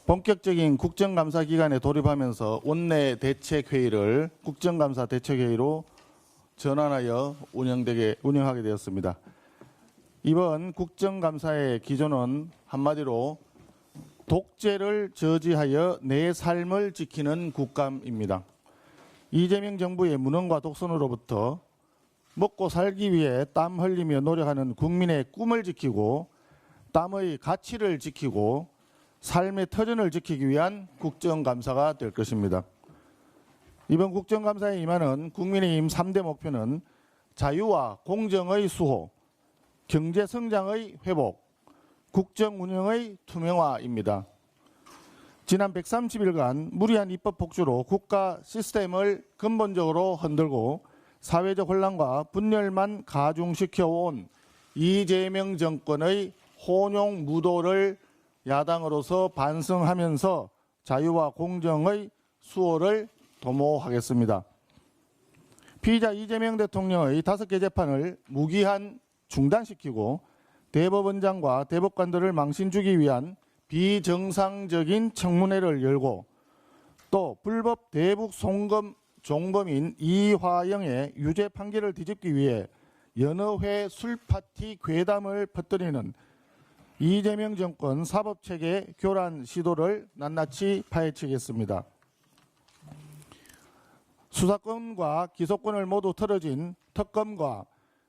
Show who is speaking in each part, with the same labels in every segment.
Speaker 1: 본격적인 국정감사 기간에 돌입하면서 원내 대책회의를 국정감사 대책회의로 전환하여 운영하게 되었습니다. 이번 국정감사의 기조는 한마디로 독재를 저지하여 내 삶을 지키는 국감입니다. 이재명 정부의 무능과 독선으로부터 먹고 살기 위해 땀 흘리며 노력하는 국민의 꿈을 지키고 땀의 가치를 지키고 삶의 터전을 지키기 위한 국정감사가 될 것입니다. 이번 국정감사에 임하는 국민의힘 3대 목표는 자유와 공정의 수호, 경제성장의 회복, 국정운영의 투명화입니다. 지난 130일간 무리한 입법 폭주로 국가 시스템을 근본적으로 흔들고 사회적 혼란과 분열만 가중시켜온 이재명 정권의 혼용 무도를 야당으로서 반성하면서 자유와 공정의 수호를 도모하겠습니다. 피의자 이재명 대통령의 5개 재판을 무기한 중단시키고 대법원장과 대법관들을 망신 주기 위한 비정상적인 청문회를 열고 또 불법 대북 송금 종범인 이화영의 유죄 판결을 뒤집기 위해 여러 회 술파티 괴담을 퍼뜨리는 이재명 정권 사법체계 교란 시도를 낱낱이 파헤치겠습니다. 수사권과 기소권을 모두 털어진 특검과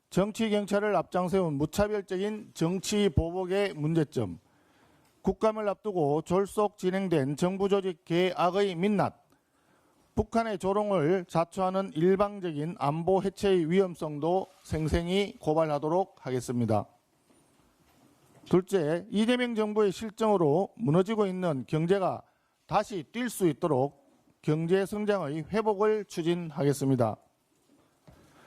Speaker 1: 정치경찰을 앞장세운 무차별적인 정치보복의 문제점, 국감을 앞두고 졸속 진행된 정부조직 개악의 민낯, 북한의 조롱을 자초하는 일방적인 안보 해체의 위험성도 생생히 고발하도록 하겠습니다. 둘째, 이재명 정부의 실정으로 무너지고 있는 경제가 다시 뛸 수 있도록 경제 성장의 회복을 추진하겠습니다.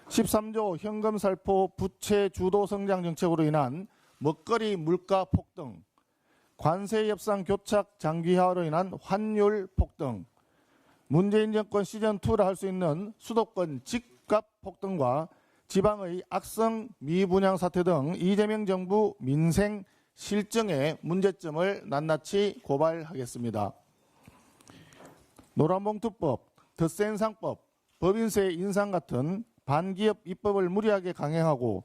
Speaker 1: 13조 현금 살포 부채 주도 성장 정책으로 인한 먹거리 물가 폭등, 관세 협상 교착 장기화로 인한 환율 폭등, 문재인 정권 시즌2라 할 수 있는 수도권 집값 폭등과 지방의 악성 미분양 사태 등 이재명 정부 민생 실정의 문제점을 낱낱이 고발하겠습니다. 노란봉투법, 덧센상법, 법인세 인상 같은 반기업 입법을 무리하게 강행하고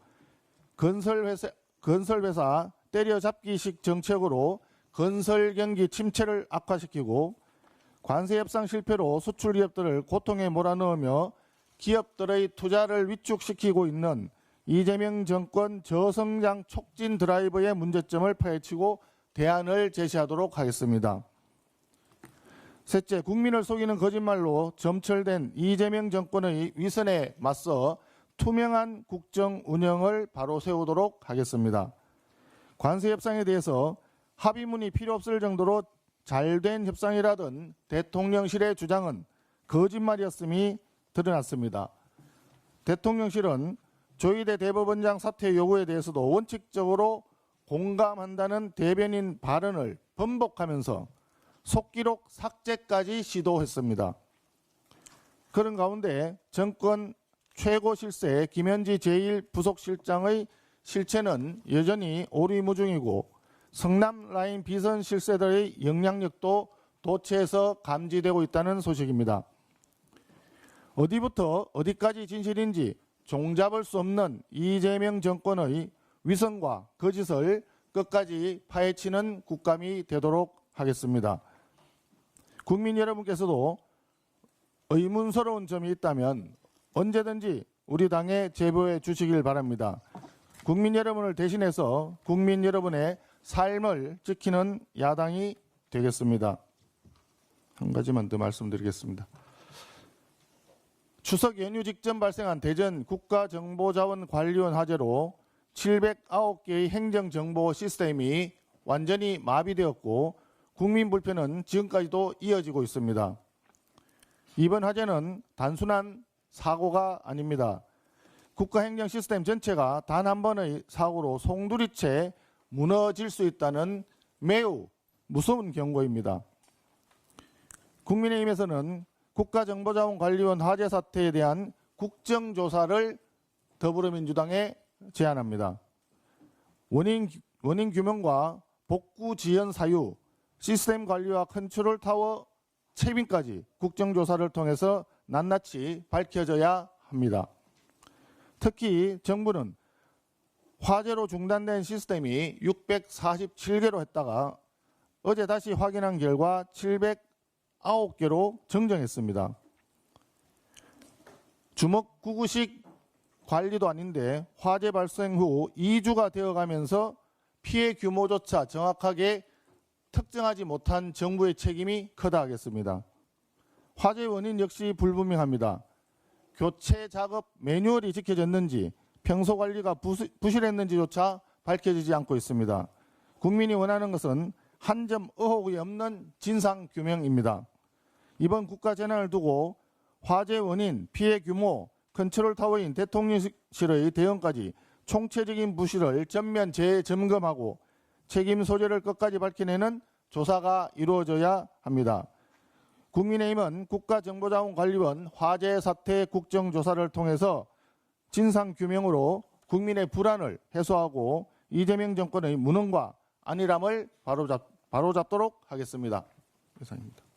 Speaker 1: 건설회사 때려잡기식 정책으로 건설 경기 침체를 악화시키고 관세 협상 실패로 수출 기업들을 고통에 몰아넣으며 기업들의 투자를 위축시키고 있는 이재명 정권 저성장 촉진 드라이브의 문제점을 파헤치고 대안을 제시하도록 하겠습니다. 셋째, 국민을 속이는 거짓말로 점철된 이재명 정권의 위선에 맞서 투명한 국정 운영을 바로 세우도록 하겠습니다. 관세 협상에 대해서 합의문이 필요 없을 정도로 잘된 협상이라던 대통령실의 주장은 거짓말이었음이 드러났습니다. 대통령실은 조희대 대법원장 사퇴 요구에 대해서도 원칙적으로 공감한다는 대변인 발언을 번복하면서 속기록 삭제까지 시도했습니다. 그런 가운데 정권 최고 실세 김현지 제1부속실장의 실체는 여전히 오리무중이고 성남 라인 비선 실세들의 영향력도 도처에서 감지되고 있다는 소식입니다. 어디부터 어디까지 진실인지 종잡을 수 없는 이재명 정권의 위선과 거짓을 끝까지 파헤치는 국감이 되도록 하겠습니다. 국민 여러분께서도 의문스러운 점이 있다면 언제든지 우리 당에 제보해 주시길 바랍니다. 국민 여러분을 대신해서 국민 여러분의 삶을 지키는 야당이 되겠습니다. 한 가지만 더 말씀드리겠습니다. 추석 연휴 직전 발생한 대전 국가정보자원관리원 화재로 709개의 행정정보 시스템이 완전히 마비되었고 국민 불편은 지금까지도 이어지고 있습니다. 이번 화재는 단순한 사고가 아닙니다. 국가행정 시스템 전체가 단 한 번의 사고로 송두리째 무너질 수 있다는 매우 무서운 경고입니다. 국민의힘에서는 국가정보자원관리원 화재 사태에 대한 국정조사를 더불어민주당에 제안합니다. 원인 규명과 복구 지연 사유, 시스템 관리와 컨트롤 타워 채빙까지 국정조사를 통해서 낱낱이 밝혀져야 합니다. 특히 정부는 화재로 중단된 시스템이 647개로 했다가 어제 다시 확인한 결과 709개로 정정했습니다. 주먹구구식 관리도 아닌데 화재 발생 후 2주가 되어가면서 피해 규모조차 정확하게 특정하지 못한 정부의 책임이 크다 하겠습니다. 화재 원인 역시 불분명합니다. 교체 작업 매뉴얼이 지켜졌는지 평소 관리가 부실했는지조차 밝혀지지 않고 있습니다. 국민이 원하는 것은 한 점 의혹이 없는 진상규명입니다. 이번 국가재난을 두고 화재 원인, 피해 규모, 컨트롤타워인 대통령실의 대응까지 총체적인 부실을 전면 재점검하고 책임 소재를 끝까지 밝혀내는 조사가 이루어져야 합니다. 국민의힘은 국가정보자원관리원 화재 사태 국정조사를 통해서 진상규명으로 국민의 불안을 해소하고 이재명 정권의 무능과 안일함을 바로잡도록 하겠습니다. 이상입니다.